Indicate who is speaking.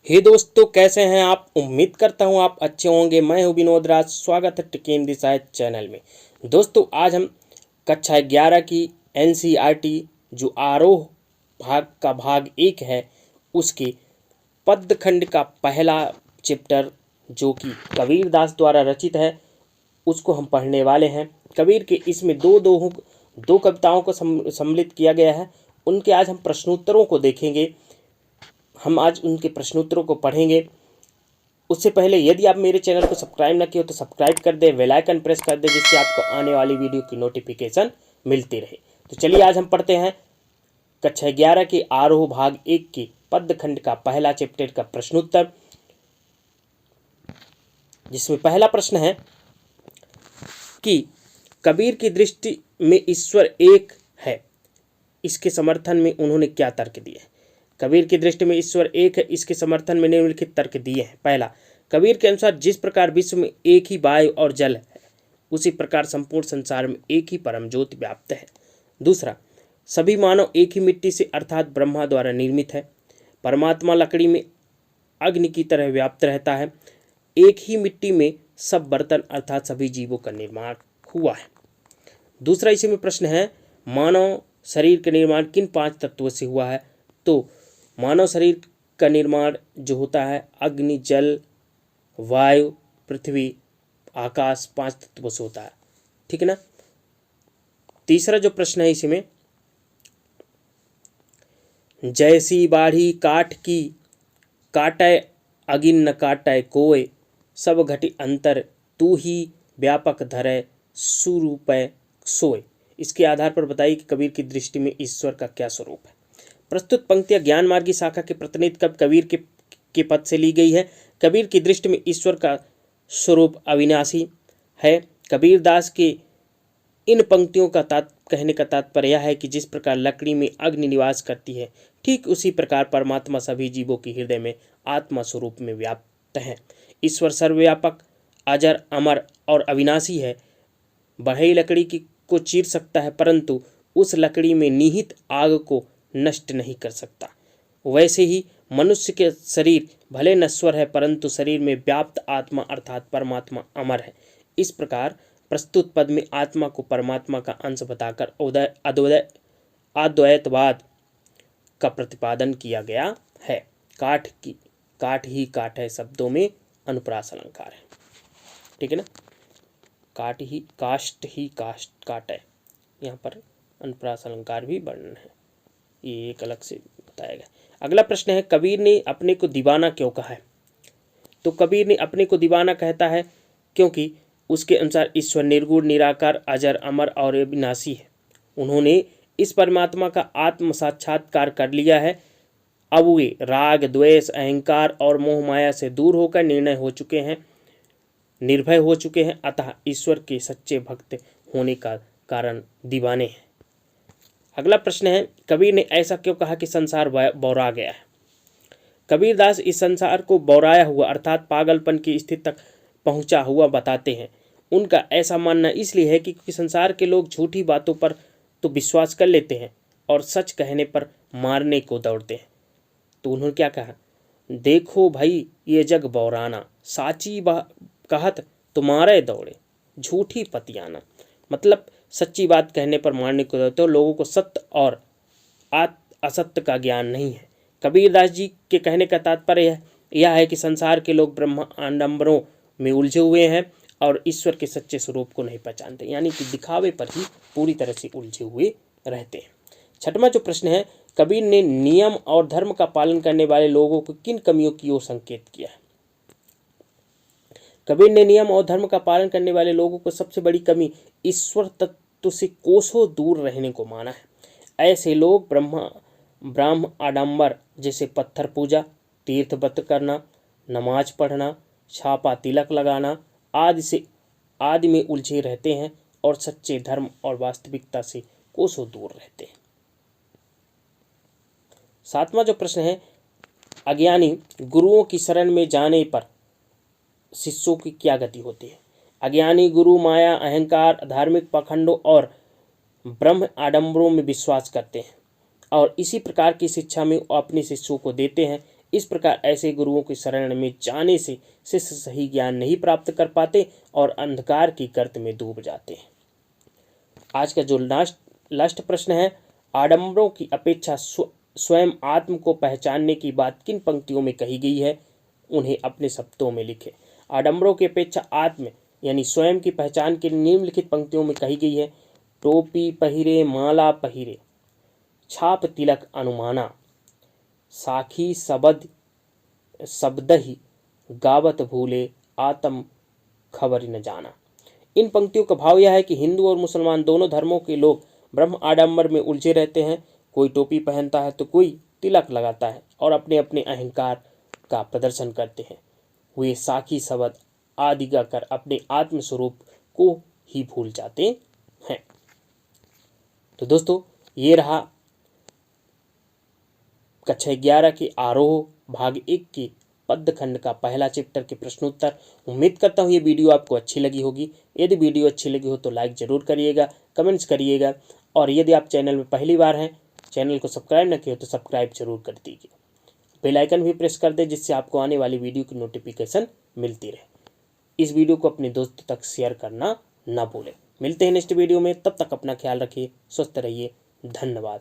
Speaker 1: हे दोस्तों, कैसे हैं आप। उम्मीद करता हूं आप अच्छे होंगे। मैं हूं विनोद राज। स्वागत है टेक इन दी साइंस चैनल में। दोस्तों, आज हम कक्षा 11 की एनसीईआरटी जो आरोह भाग का भाग 1 है, उसके पद्यखंड का पहला चैप्टर जो कि कबीरदास द्वारा रचित है, उसको हम पढ़ने वाले हैं। कबीर के इसमें दो कविताओं को सम्मिलित किया गया है। उनके आज हम प्रश्नोत्तरों को देखेंगे। हम आज उनके प्रश्नोत्तरों को पढ़ेंगे। उससे पहले यदि आप मेरे चैनल को सब्सक्राइब न किए हो तो सब्सक्राइब कर दें, बेल आइकन प्रेस कर दें, जिससे आपको आने वाली वीडियो की नोटिफिकेशन मिलती रहे। तो चलिए आज हम पढ़ते हैं कक्षा 11 के आरोह भाग 1 के पद्यखंड का पहला चैप्टर का प्रश्नोत्तर, जिसमें पहला प्रश्न है कि कबीर की दृष्टि में ईश्वर एक है, इसके समर्थन में उन्होंने क्या तर्क दिए। कबीर की दृष्टि में ईश्वर एक है, इसके समर्थन में निम्नलिखित तर्क दिए हैं। पहला, कबीर के अनुसार जिस प्रकार विश्व में एक ही वायु और जल है, उसी प्रकार संपूर्ण संसार में एक ही परम ज्योति व्याप्त है। दूसरा, सभी मानव एक ही मिट्टी से अर्थात ब्रह्मा द्वारा निर्मित है। परमात्मा लकड़ी में अग्नि की तरह व्याप्त रहता है। एक ही मिट्टी में सब बर्तन अर्थात सभी जीवों का निर्माण हुआ है। दूसरा इसी में प्रश्न है, मानव शरीर का निर्माण किन 5 तत्वों से हुआ है। तो मानव शरीर का निर्माण जो होता है अग्नि, जल, वायु, पृथ्वी, आकाश 5 तत्वों से होता है। ठीक है ना। तीसरा जो प्रश्न है इसमें, जैसी बाढ़ी काठ की काटय अगिन न काटय कोय, सब घटी अंतर तू ही व्यापक धरय सुरूपय सोय। इसके आधार पर बताइए कि कबीर की दृष्टि में ईश्वर का क्या स्वरूप है। प्रस्तुत पंक्तियां ज्ञान मार्गी शाखा के प्रतिनिधि कवि कबीर के पद से ली गई है। कबीर की दृष्टि में ईश्वर का स्वरूप अविनाशी है। कबीरदास के इन पंक्तियों का कहने का तात्पर्य यह है कि जिस प्रकार लकड़ी में अग्नि निवास करती है, ठीक उसी प्रकार परमात्मा सभी जीवों के हृदय में आत्मा स्वरूप में व्याप्त है। ईश्वर सर्वव्यापक, अजर, अमर और अविनाशी है। बढ़ई लकड़ी को चीर सकता है, परंतु उस लकड़ी में निहित आग को नष्ट नहीं कर सकता। वैसे ही मनुष्य के शरीर भले नश्वर है, परंतु शरीर में व्याप्त आत्मा अर्थात परमात्मा अमर है। इस प्रकार प्रस्तुत पद में आत्मा को परमात्मा का अंश बताकर अद्वैतवाद का प्रतिपादन किया गया है। काठ ही काट है शब्दों में अनुप्रास अलंकार है। ठीक है ना। काष्ठ ही काट है, यहाँ पर अनुप्रास अलंकार भी वर्णन है, ये एक अलग से बताया गया। अगला प्रश्न है, कबीर ने अपने को दीवाना क्यों कहा है। तो कबीर ने अपने को दीवाना कहता है क्योंकि उसके अनुसार ईश्वर निर्गुण, निराकार, अजर, अमर और अविनाशी है। उन्होंने इस परमात्मा का आत्म साक्षात्कार कर लिया है। अब वे राग, द्वेष, अहंकार और मोह माया से दूर होकर निर्भय हो चुके हैं। अतः ईश्वर के सच्चे भक्त होने का कारण दीवाने हैं। अगला प्रश्न है, कबीर ने ऐसा क्यों कहा कि संसार बौरा गया है। कबीरदास इस संसार को बौराया हुआ अर्थात पागलपन की स्थिति तक पहुंचा हुआ बताते हैं। उनका ऐसा मानना इसलिए है कि संसार के लोग झूठी बातों पर तो विश्वास कर लेते हैं और सच कहने पर मारने को दौड़ते हैं। तो उन्होंने क्या कहा, देखो भाई ये जग बौराना, साची कहत तुम्हारे दौड़े, झूठी पतियाना। मतलब सच्ची बात कहने पर मारने को दौड़ते हो। लोगों को सत्य और असत्य का ज्ञान नहीं है। कबीरदास जी के कहने का तात्पर्य यह है कि संसार के लोग ब्रह्म आडंबरों में उलझे हुए हैं और ईश्वर के सच्चे स्वरूप को नहीं पहचानते, यानी कि दिखावे पर ही पूरी तरह से उलझे हुए रहते हैं। छठवां जो प्रश्न है, कबीर ने नियम और धर्म का पालन करने वाले लोगों को किन कमियों की ओर संकेत किया है। कबीर ने नियम और धर्म का पालन करने वाले लोगों को सबसे बड़ी कमी ईश्वर तत्व से कोसों दूर रहने को माना है। ऐसे लोग ब्राह्म आडंबर जैसे पत्थर पूजा, तीर्थ व्रत करना, नमाज पढ़ना, छापा तिलक लगाना आदि में उलझे रहते हैं और सच्चे धर्म और वास्तविकता से कोसों दूर रहते हैं। सातवां जो प्रश्न है, अज्ञानी गुरुओं की शरण में जाने पर शिष्यों की क्या गति होती है। अज्ञानी गुरु माया, अहंकार, धार्मिक पाखंडों और ब्रह्म आडंबरों में विश्वास करते हैं और इसी प्रकार की शिक्षा में अपने शिष्यों को देते हैं। इस प्रकार ऐसे गुरुओं की शरण में जाने से शिष्य सही ज्ञान नहीं प्राप्त कर पाते और अंधकार की गर्त में डूब जाते हैं। आज का जो लास्ट प्रश्न है, आडंबरों की अपेक्षा स्वयं आत्म को पहचानने की बात किन पंक्तियों में कही गई है, उन्हें अपने शब्दों में लिखें। आडंबरों की अपेक्षा आत्म यानी स्वयं की पहचान के निम्नलिखित पंक्तियों में कही गई है। टोपी पहिरे माला पहिरे, छाप तिलक अनुमाना, साखी शब्दहि गावत भूले, आत्म खबर न जाना। इन पंक्तियों का भाव यह है कि हिंदू और मुसलमान दोनों धर्मों के लोग ब्रह्म आडंबर में उलझे रहते हैं। कोई टोपी पहनता है तो कोई तिलक लगाता है और अपने अपने अहंकार का प्रदर्शन करते हैं। वे साखी शब्द आदि गाकर अपने आत्म स्वरूप को ही भूल जाते हैं। तो दोस्तों, ये रहा कक्षा 11 के आरोह भाग 1 के पद्य खंड का पहला चैप्टर के प्रश्नोत्तर। उम्मीद करता हूँ ये वीडियो आपको अच्छी लगी होगी। यदि वीडियो अच्छी लगी हो तो लाइक ज़रूर करिएगा, कमेंट्स करिएगा, और यदि आप चैनल में पहली बार हैं, चैनल को सब्सक्राइब न किया हो तो सब्सक्राइब जरूर कर दीजिए। बेल आइकन भी प्रेस कर दें जिससे आपको आने वाली वीडियो की नोटिफिकेशन मिलती रहे। इस वीडियो को अपने दोस्तों तक शेयर करना ना भूलें। मिलते हैं नेक्स्ट वीडियो में, तब तक अपना ख्याल रखिए, स्वस्थ रहिए, धन्यवाद।